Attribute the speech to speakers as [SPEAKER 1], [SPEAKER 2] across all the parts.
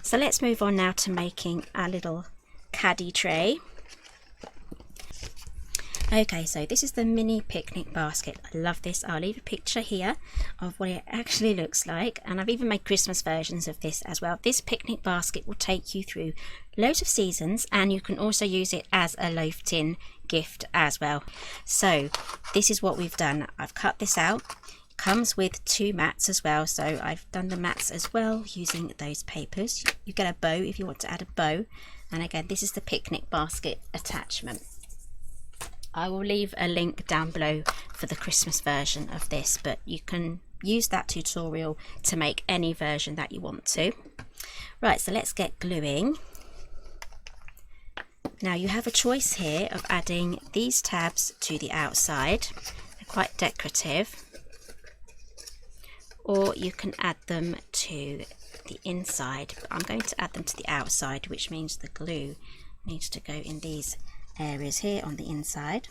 [SPEAKER 1] So let's move on now to making our little caddy tray. Okay, so this is the mini picnic basket. I love this. I'll leave a picture here of what it actually looks like, and I've even made Christmas versions of this as well. This picnic basket will take you through loads of seasons, and you can also use it as a loaf tin gift as well. So this is what we've done. I've cut this out. It comes with 2 mats as well, so I've done the mats as well using those papers. You get a bow if you want to add a bow, and again, this is the picnic basket attachment. I will leave a link down below for the Christmas version of this, but you can use that tutorial to make any version that you want to. Right, so let's get gluing. Now you have a choice here of adding these tabs to the outside. They're quite decorative. Or you can add them to the inside, but I'm going to add them to the outside, which means the glue needs to go in these areas here on the inside.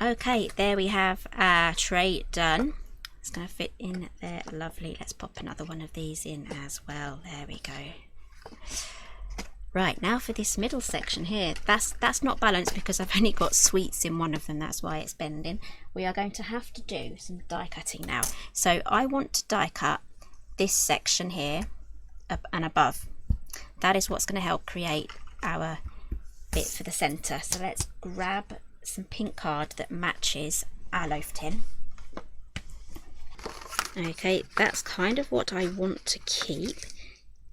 [SPEAKER 1] Okay, there we have our tray done. It's going to fit in there, lovely. Let's pop another one of these in as well. There we go. Right, now for this middle section here, that's not balanced because I've only got sweets in one of them, that's why it's bending. We are going to have to do some die cutting now. So I want to die cut this section here up and above. That is what's going to help create our bit for the centre. So let's grab some pink card that matches our loaf tin. Okay, that's kind of what I want to keep.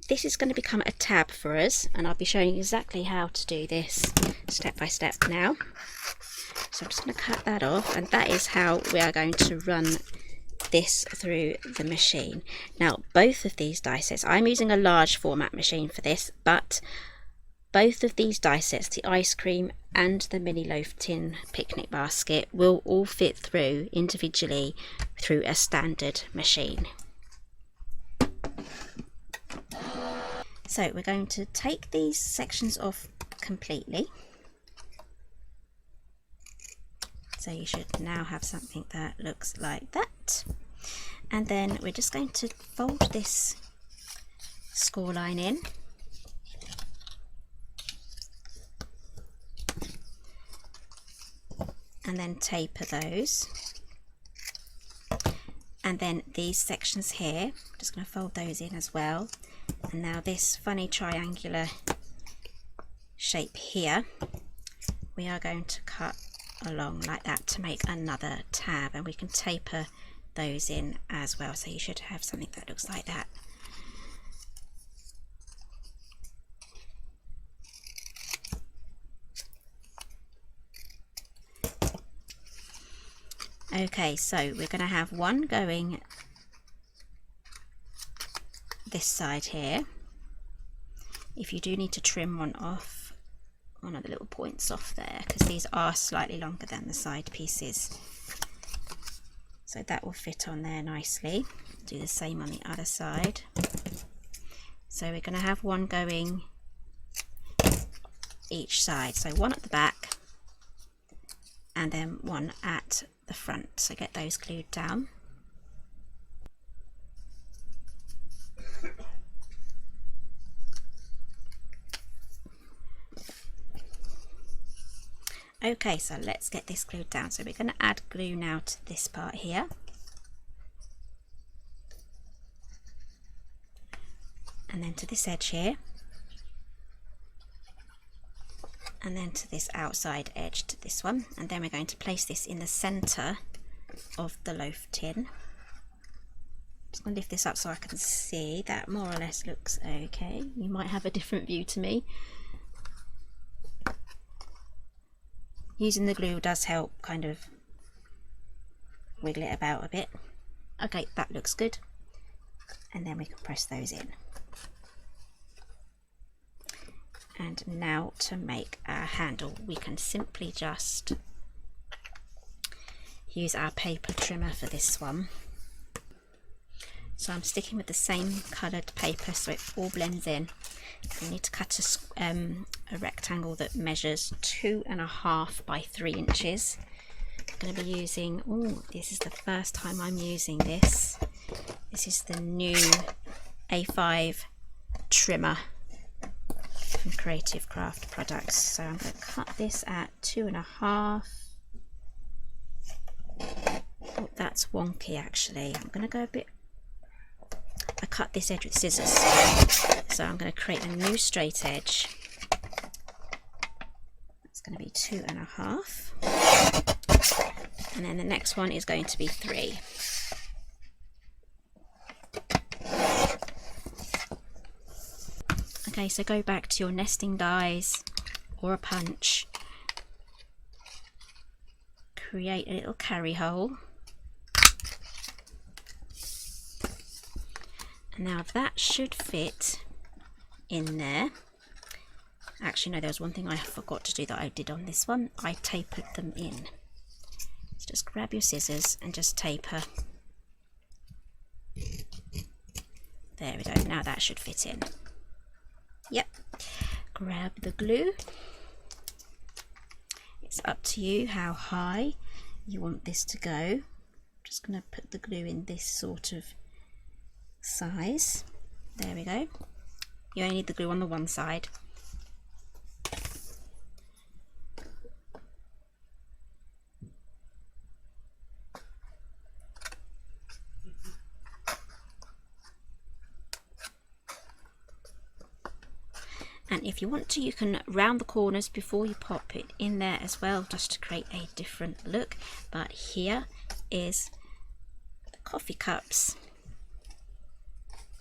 [SPEAKER 1] This is going to become a tab for us, and I'll be showing you exactly how to do this step by step now. So I'm just going to cut that off, and that is how we are going to run this through the machine. Now both of these die sets, I'm using a large format machine for this, but both of these die sets, the ice cream and the mini loaf tin picnic basket, will all fit through individually through a standard machine. So we're going to take these sections off completely. So you should now have something that looks like that. And then we're just going to fold this score line in. And then taper those, and then these sections here, I'm just going to fold those in as well. And now this funny triangular shape here, we are going to cut along like that to make another tab, and we can taper those in as well, so you should have something that looks like that. Okay, so we're going to have one going this side here. If you do need to trim one off, one of the little points off there, because these are slightly longer than the side pieces. So that will fit on there nicely. Do the same on the other side. So we're going to have one going each side. So one at the back and then one at the front. So get those glued down. Okay, so let's get this glued down. So we're going to add glue now to this part here. And then to this edge here. And then to this outside edge to this one. And then we're going to place this in the centre of the loaf tin. Just going to lift this up so I can see. That more or less looks okay. You might have a different view to me. Using the glue does help kind of wiggle it about a bit. Okay, that looks good. And then we can press those in. And now to make our handle, we can simply just use our paper trimmer for this one. So I'm sticking with the same coloured paper so it all blends in. We need to cut a rectangle that measures 2.5 by 3 inches. I'm going to be using, oh, this is the first time I'm using this. This is the new A5 trimmer from Creative Craft products. So I'm going to cut this at 2.5. Oh, that's wonky actually. I'm going to go a bit, I cut this edge with scissors, so I'm going to create a new straight edge. It's going to be 2.5, and then the next one is going to be 3. Okay, so go back to your nesting dies or a punch, create a little carry hole. Now that should fit in there. Actually no, there was one thing I forgot to do that I did on this one. I tapered them in. So just grab your scissors and just taper. There we go, now that should fit in. Yep, grab the glue. It's up to you how high you want this to go. I'm just going to put the glue in this sort of size. There we go. You only need the glue on the one side. And if you want to, you can round the corners before you pop it in there as well, just to create a different look. But here is the coffee cups.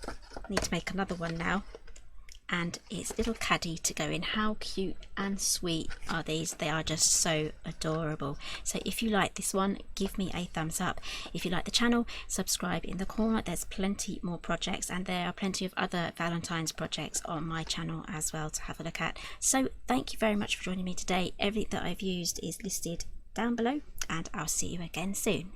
[SPEAKER 1] I need to make another one now, and it's little Caddy to go in. How cute and sweet are these? They are just so adorable. So if you like this one, give me a thumbs up. If you like the channel, subscribe in the corner. There's plenty more projects, and there are plenty of other Valentine's projects on my channel as well to have a look at. So thank you very much for joining me today. Everything that I've used is listed down below, and I'll see you again soon.